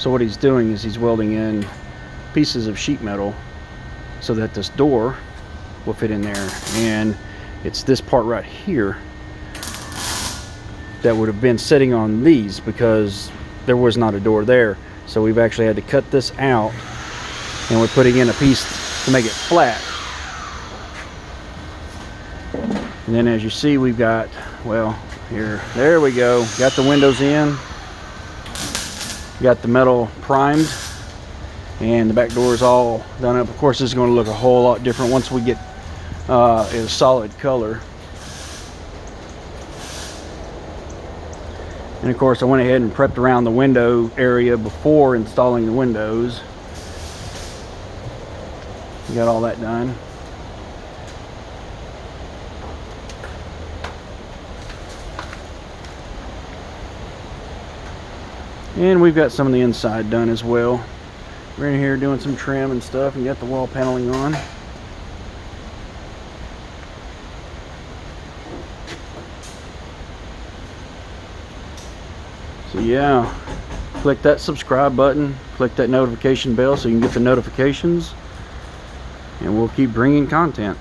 So what he's doing is he's welding in pieces of sheet metal so that this door will fit in there, and it's this part right here that would have been sitting on these because there was not a door there. So we've actually had to cut this out, and we're putting in a piece to make it flat. And then as you see, we've got, well, there we go, got the windows in, got the metal primed, and the back door is all done up. Of course, this is going to look a whole lot different once we get a solid color. And of course, I went ahead and prepped around the window area before installing the windows. Got all that done. And we've got some of the inside done as well. We're in here doing some trim and stuff, and got the wall paneling on. So yeah, click that subscribe button, click that notification bell so you can get the notifications, and we'll keep bringing content.